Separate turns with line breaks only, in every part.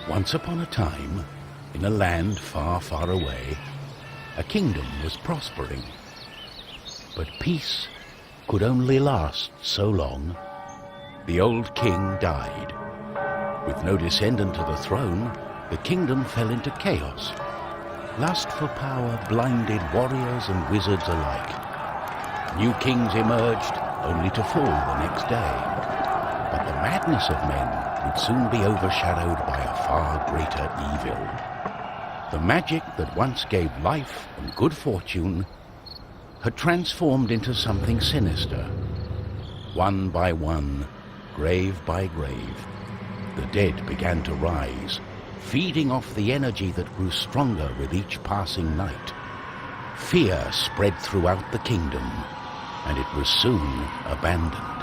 Once upon a time, in a land far, far away, a kingdom was prospering. But peace could only last so long. The old king died. With no descendant to the throne, the kingdom fell into chaos. Lust for power blinded warriors and wizards alike. New kings emerged, only to fall the next day. But the madness of men would soon be overshadowed by a far greater evil. The magic that once gave life and good fortune had transformed into something sinister. One by one, grave by grave, the dead began to rise, feeding off the energy that grew stronger with each passing night. Fear spread throughout the kingdom, and it was soon abandoned.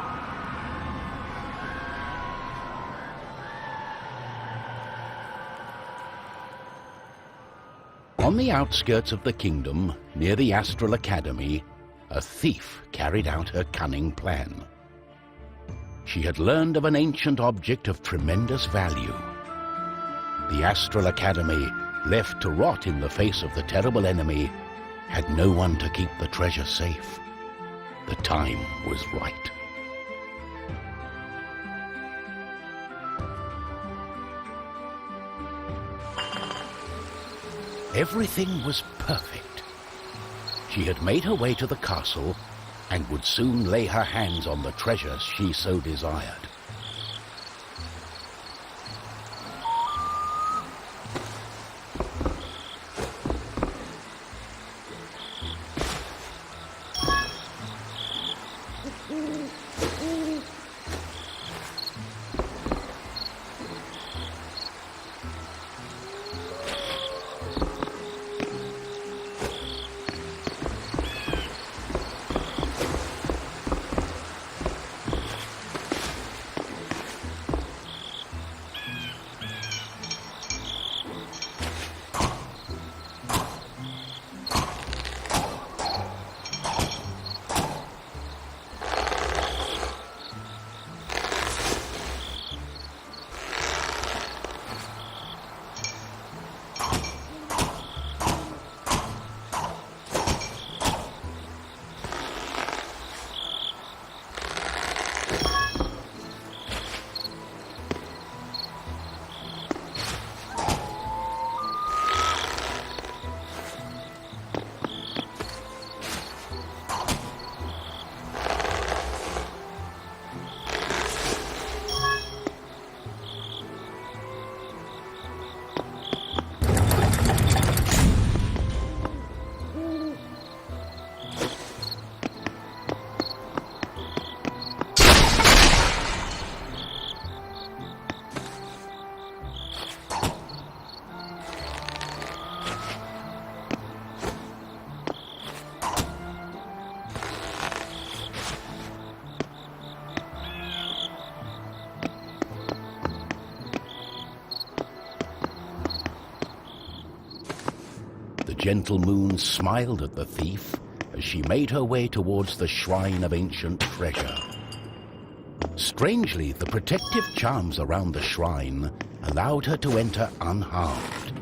On the outskirts of the kingdom, near the Astral Academy, a thief carried out her cunning plan. She had learned of an ancient object of tremendous value. The Astral Academy, left to rot in the face of the terrible enemy, had no one to keep the treasure safe. The time was right. Everything was perfect. She had made her way to the castle and would soon lay her hands on the treasures she so desired. The gentle moon smiled at the thief as she made her way towards the shrine of ancient treasure. Strangely, the protective charms around the shrine allowed her to enter unharmed.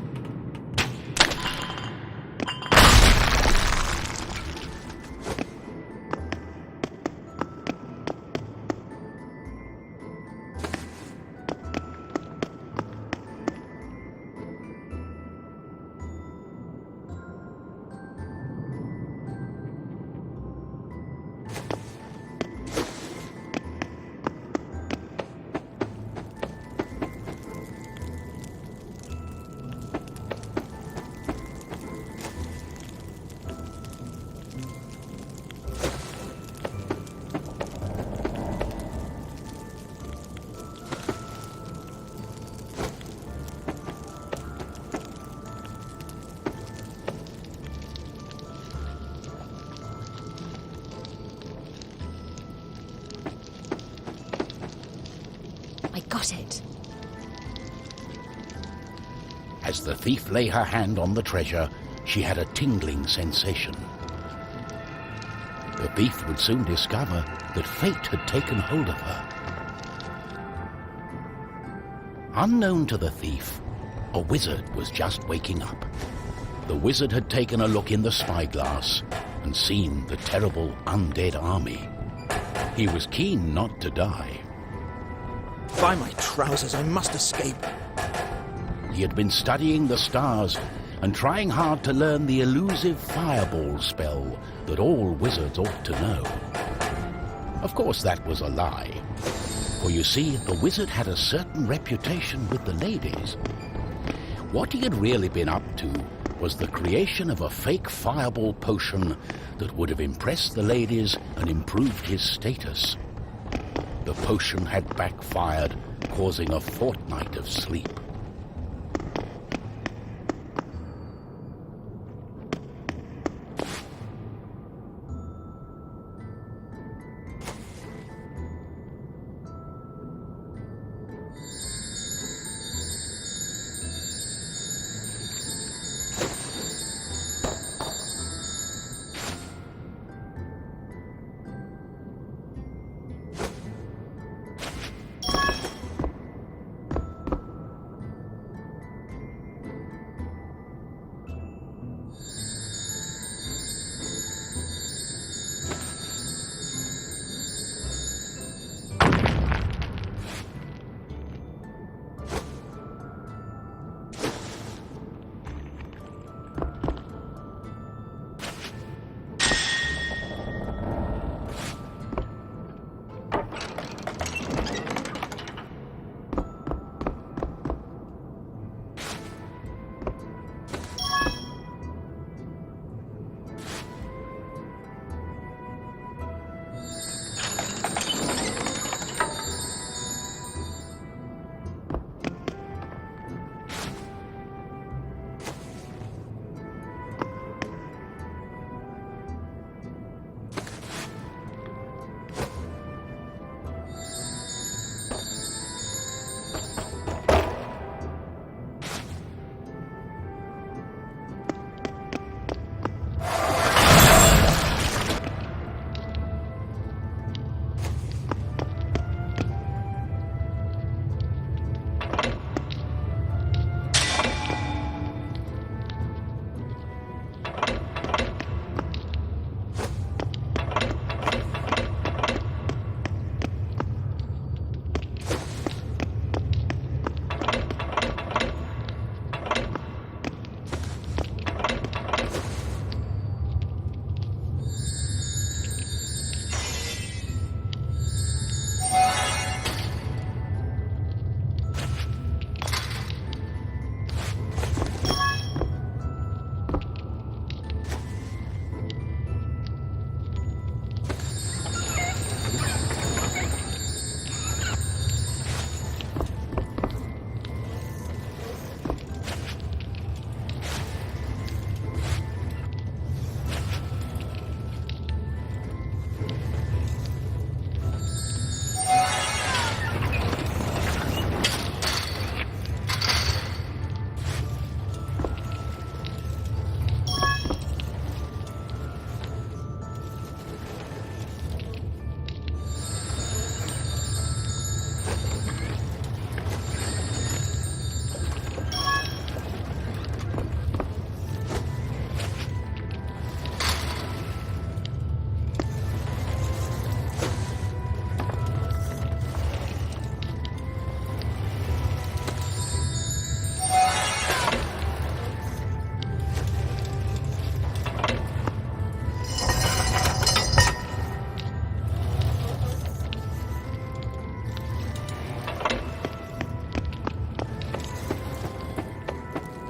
Got it.
As the thief lay her hand on the treasure, she had a tingling sensation. The thief would soon discover that fate had taken hold of her. Unknown to the thief, A wizard was just waking up. The wizard had taken a look in the spyglass and seen the terrible undead army. He was keen not to die.
By my trousers, I must escape.
He had been studying the stars and trying hard to learn the elusive fireball spell that all wizards ought to know. Of course, that was a lie. For you see, the wizard had a certain reputation with the ladies. What he had really been up to was the creation of a fake fireball potion that would have impressed the ladies and improved his status. The potion had backfired, causing a fortnight of sleep.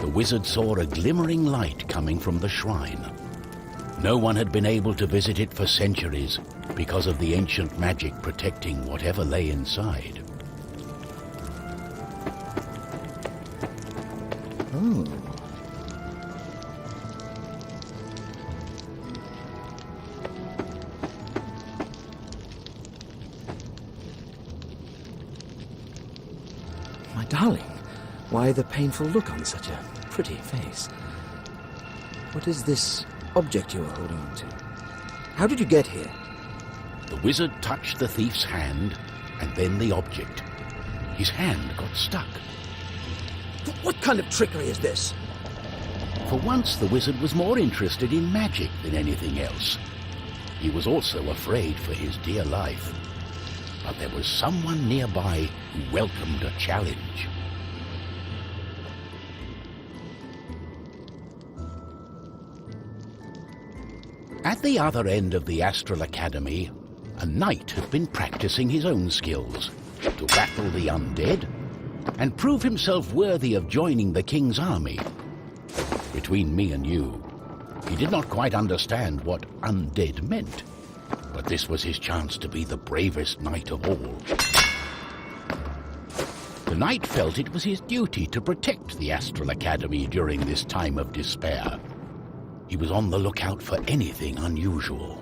The wizard saw a glimmering light coming from the shrine. No one had been able to visit it for centuries because of the ancient magic protecting whatever lay inside.
Oh. My darling, why the painful look on such a pretty face? What is this object you are holding on to? How did you get here?
The wizard touched the thief's hand and then the object. His hand got stuck.
What kind of trickery is this?
For once, the wizard was more interested in magic than anything else. He was also afraid for his dear life. But there was someone nearby who welcomed a challenge. At the other end of the Astral Academy, a knight had been practicing his own skills to battle the undead and prove himself worthy of joining the king's army. Between me and you, he did not quite understand what undead meant, but this was his chance to be the bravest knight of all. The knight felt it was his duty to protect the Astral Academy during this time of despair. He was on the lookout for anything unusual.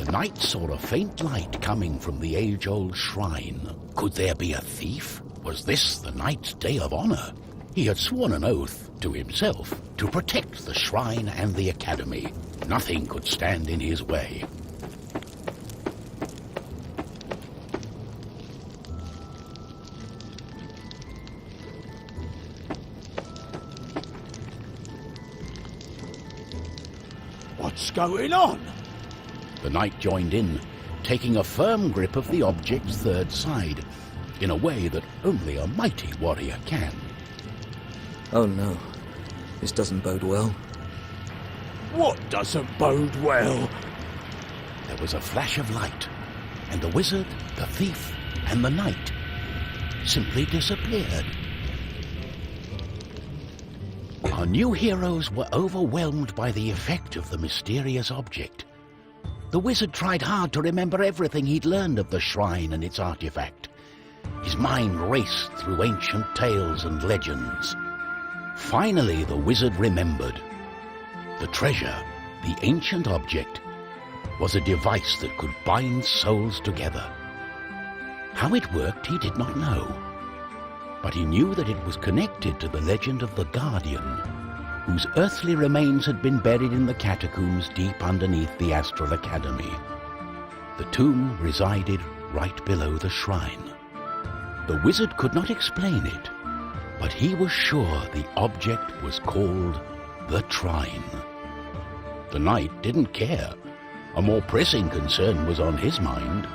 The knight saw a faint light coming from the age-old shrine. Could there be a thief? Was this the knight's day of honor? He had sworn an oath to himself to protect the shrine and the academy. Nothing could stand in his way.
What's going on?
The knight joined in, taking a firm grip of the object's third side, in a way that only a mighty warrior can.
Oh no, this doesn't bode well.
What doesn't bode well?
There was a flash of light, and the wizard, the thief, and the knight simply disappeared. Our new heroes were overwhelmed by the effect of the mysterious object. The wizard tried hard to remember everything he'd learned of the shrine and its artifact. His mind raced through ancient tales and legends. Finally, the wizard remembered. The treasure, the ancient object, was a device that could bind souls together. How it worked he did not know, but he knew that it was connected to the legend of the Guardian, whose earthly remains had been buried in the catacombs deep underneath the Astral Academy. The tomb resided right below the shrine. The wizard could not explain it, but he was sure the object was called the Trine. The knight didn't care. A more pressing concern was on his mind.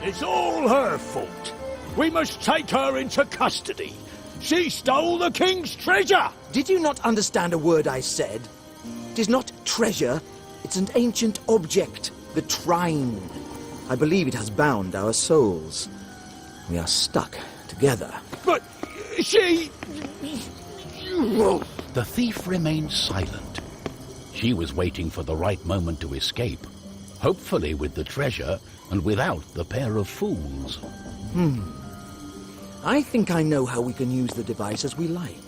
It's all her fault. We must take her into custody. She stole the king's treasure!
Did you not understand a word I said? It is not treasure, it's an ancient object, the Trine. I believe it has bound our souls. We are stuck together.
But she...
The thief remained silent. She was waiting for the right moment to escape, hopefully with the treasure and without the pair of fools.
I think I know how we can use the device as we like.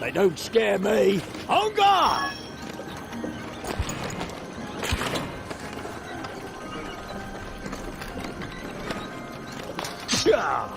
They don't scare me. On guard! Pshaw!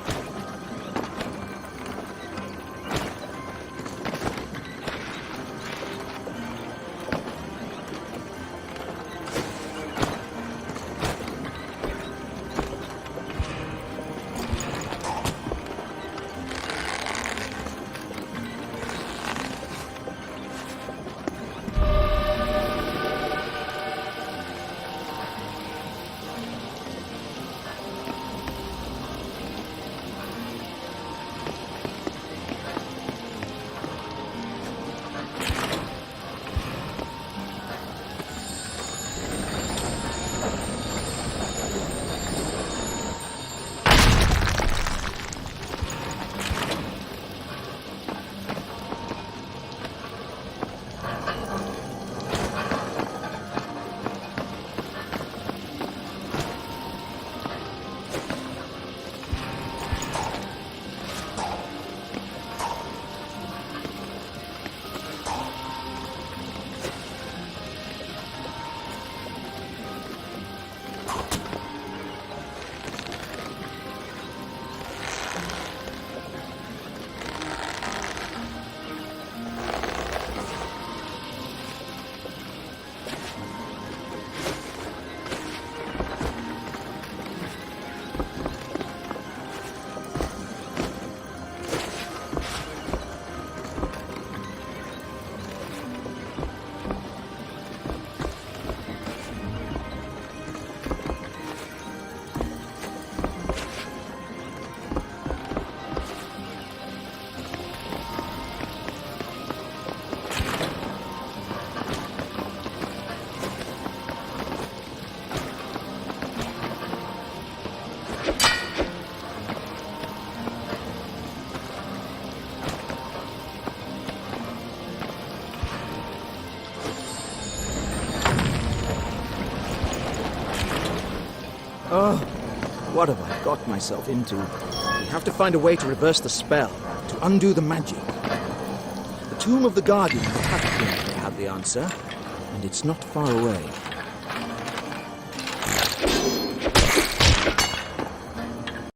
Oh, what have I got myself into? We have to find a way to reverse the spell, to undo the magic. The Tomb of the Guardian of the Catacomb may have the answer, and it's not far away.